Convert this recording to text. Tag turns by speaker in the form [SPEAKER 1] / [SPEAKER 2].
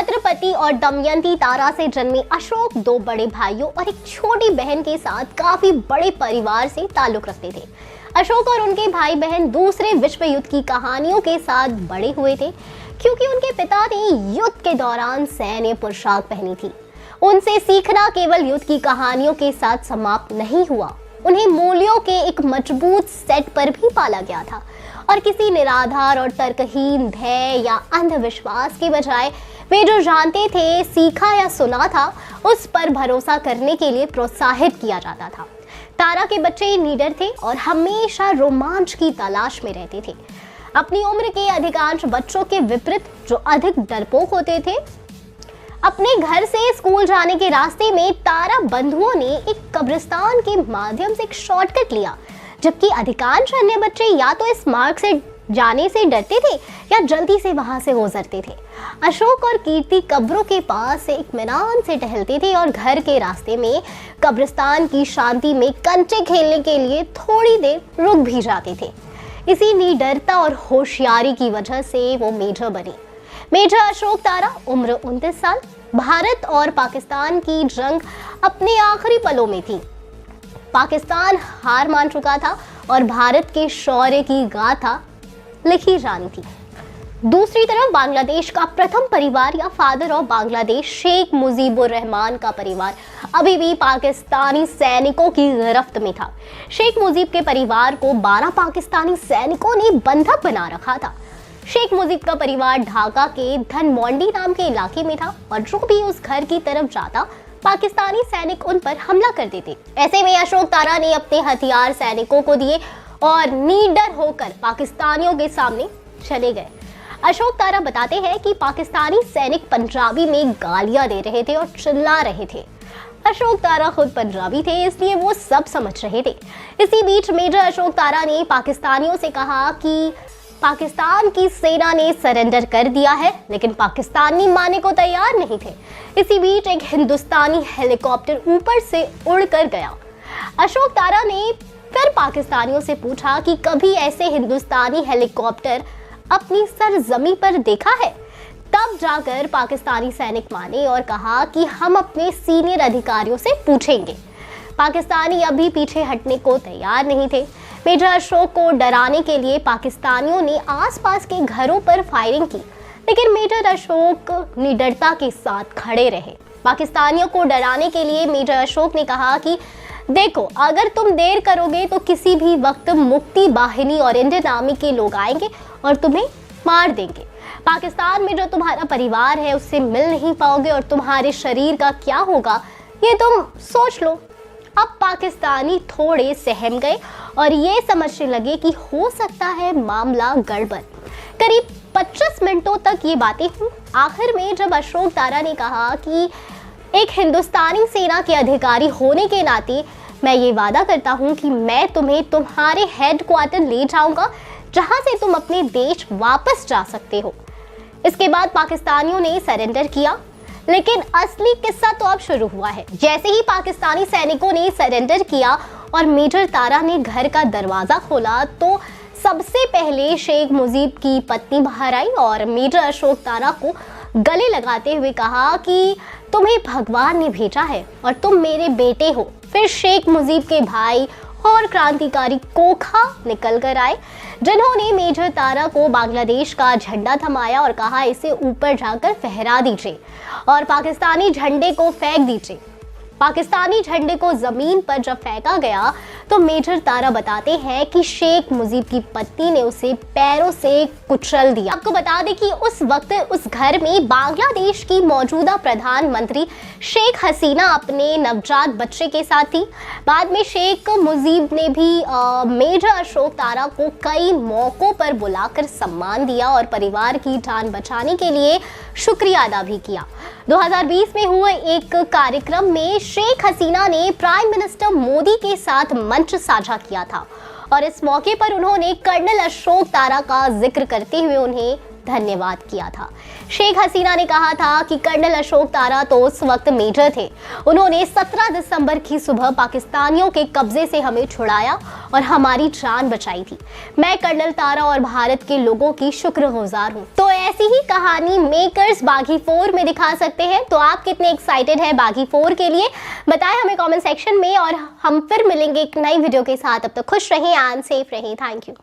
[SPEAKER 1] छत्रपति और दमयंती तारा से जन्मे अशोक दो बड़े भाइयों और एक छोटी बहन के साथ काफी बड़े परिवार से ताल्लुक रखते थे। अशोक और उनके भाई बहन दूसरे विश्व युद्ध की कहानियों के साथ बड़े हुए थे, क्योंकि उनके पिता ने युद्ध के दौरान सैन्य पोशाक पहनी थी। उनसे सीखना केवल युद्ध की कहानियों के साथ समाप्त नहीं हुआ, उन्हें मूल्यों के एक मजबूत सेट पर भी पाला गया था और किसी निराधार और तर्कहीन भय या अंधविश्वास के बजाय वे जो जानते थे, सीखा या सुना था, उस पर भरोसा करने के लिए प्रोत्साहित किया जाता था। तारा के बच्चे निडर थे और हमेशा रोमांच की तलाश में रहते थे। अपनी उम्र के अधिकांश बच्चों के विपरीत जो अधिक डरपोक होते थे, अपने घर से स्कूल जाने के रास्ते में तारा बंधुओं ने एक कब्रिस्तान के माध्यम से एक शॉर्टकट लिया, जबकि अधिकांश अन्य बच्चे या तो इस मार्ग से जाने से डरते थे या जल्दी से वहां से गुजरते थे। अशोक और कीर्ति कब्रों के पास से इत्मीनान से टहलते थे और घर के रास्ते में कब्रिस्तान की शांति में कंचे खेलने के लिए थोड़ी देर रुक भी जाते थे। इसी निडरता और होशियारी की वजह से वो मेजर बने। मेजर अशोक तारा, उम्र 29 साल, भारत और पाकिस्तान की जंग अपने आखिरी पलों में थी। पाकिस्तान हार मान चुका था और भारत के शौर्य की गाथा लिखी जानी थी। दूसरी तरफ बांग्लादेश का प्रथम परिवार या फादर ऑफ बांग्लादेश शेख मुजीबुर रहमान का परिवार अभी भी पाकिस्तानी सैनिकों की गिरफ्त में था। शेख मुजीब के परिवार को 12 पाकिस्तानी सैनिकों ने बंधक बना रखा था। शेख मुजीब का परिवार ढाका के धनमोंडी नाम के इलाके में था और जो भी उस घर की तरफ जाता, पाकिस्तानी सैनिक उन पर हमला कर देते। ऐसे में अशोक तारा ने अपने हथियार सैनिकों को दिए और निडर होकर पाकिस्तानियों के सामने चले गए। अशोक तारा बताते हैं कि पाकिस्तानी सैनिक पंजाबी में गालियां दे रहे थे और चिल्ला रहे थे। अशोक तारा खुद पंजाबी थे, इसलिए वो सब समझ रहे थे। इसी बीच मेजर अशोक तारा ने पाकिस्तानियों से कहा कि पाकिस्तान की सेना ने सरेंडर कर दिया है, लेकिन पाकिस्तानी मानने को तैयार नहीं थे। इसी बीच एक हिंदुस्तानी हेलीकॉप्टर ऊपर से उड़कर गया। अशोक तारा ने फिर पाकिस्तानियों से पूछा कि कभी ऐसे हिंदुस्तानी हेलीकॉप्टर अपनी सरजमी पर देखा है। तब जाकर पाकिस्तानी सैनिक माने और कहा कि हम अपने सीनियर अधिकारियों से पूछेंगे। पाकिस्तानी अभी पीछे हटने को तैयार नहीं थे। मेजर अशोक को डराने के लिए पाकिस्तानियों ने आसपास के घरों पर फायरिंग की, लेकिन मेजर अशोक निडरता के साथ खड़े रहे। पाकिस्तानियों को डराने के लिए मेजर अशोक ने कहा कि देखो, अगर तुम देर करोगे तो किसी भी वक्त मुक्ति बाहिनी और इंडियन आर्मी के लोग आएंगे और तुम्हें मार देंगे। पाकिस्तान में जो तुम्हारा परिवार है उससे मिल नहीं पाओगे और तुम्हारे शरीर का क्या होगा, ये तुम सोच लो। अब पाकिस्तानी थोड़े सहम गए और ये समझने लगे कि हो सकता है मामला गड़बड़। करीब 25 मिनटों तक ये बातें हुई। आखिर में जब अशोक तारा ने कहा कि एक हिंदुस्तानी सेना के अधिकारी होने के नाते मैं ये वादा करता हूँ कि मैं तुम्हें तुम्हारे हेडक्वार्टर ले जाऊंगा, जहां से तुम अपने देश वापस जा सकते हो। इसके बाद पाकिस्तानियों ने सरेंडर किया, लेकिन असली किस्सा तो अब शुरू हुआ है। जैसे ही पाकिस्तानी सैनिकों ने सरेंडर किया और मेजर तारा ने घर का दरवाजा खोला तो सबसे पहले शेख मुजीब की पत्नी बाहर आई और मेजर अशोक तारा को गले लगाते हुए कहा कि तुम्हें भगवान ने भेजा है और तुम मेरे बेटे हो। फिर शेख मुजीब के भाई और क्रांतिकारी कोखा निकल कर आए, जिन्होंने मेजर तारा को बांग्लादेश का झंडा थमाया और कहा इसे ऊपर जाकर फहरा दीजिए और पाकिस्तानी झंडे को फेंक दीजिए। पाकिस्तानी झंडे को जमीन पर जब फेंका गया तो मेजर तारा बताते हैं कि शेख मुजीब की पत्नी ने उसे पैरों से कुचल दिया। आपको बता दें कि उस वक्त उस घर में बांग्लादेश की मौजूदा प्रधानमंत्री शेख हसीना अपने नवजात बच्चे के साथ थी। बाद में शेख मुजीब ने भी मेजर अशोक तारा को कई मौकों पर बुलाकर सम्मान दिया और परिवार की जान बचाने के लिए शुक्रिया अदा भी किया। 2020 में हुए एक कार्यक्रम में शेख हसीना ने प्राइम मिनिस्टर मोदी के साथ मंच साझा किया था और इस मौके पर उन्होंने कर्नल अशोक तारा का जिक्र करते हुए उन्हें धन्यवाद किया था। शेख हसीना ने कहा था कि कर्नल अशोक तारा तो उस वक्त मेजर थे, उन्होंने 17 दिसंबर की सुबह पाकिस्तानियों के कब्जे से हमें छुड़ाया और हमारी जान बचाई थी। मैं कर्नल तारा और भारत के लोगों की शुक्रगुजार हूँ। तो ऐसी ही कहानी मेकर्स बागी 4 में दिखा सकते हैं। तो आप कितने एक्साइटेड है बागी 4 के लिए, बताएं हमें कमेंट सेक्शन में, और हम फिर मिलेंगे एक नई वीडियो के साथ। अब तक खुश रहें एंड सेफ रहें। Thank you.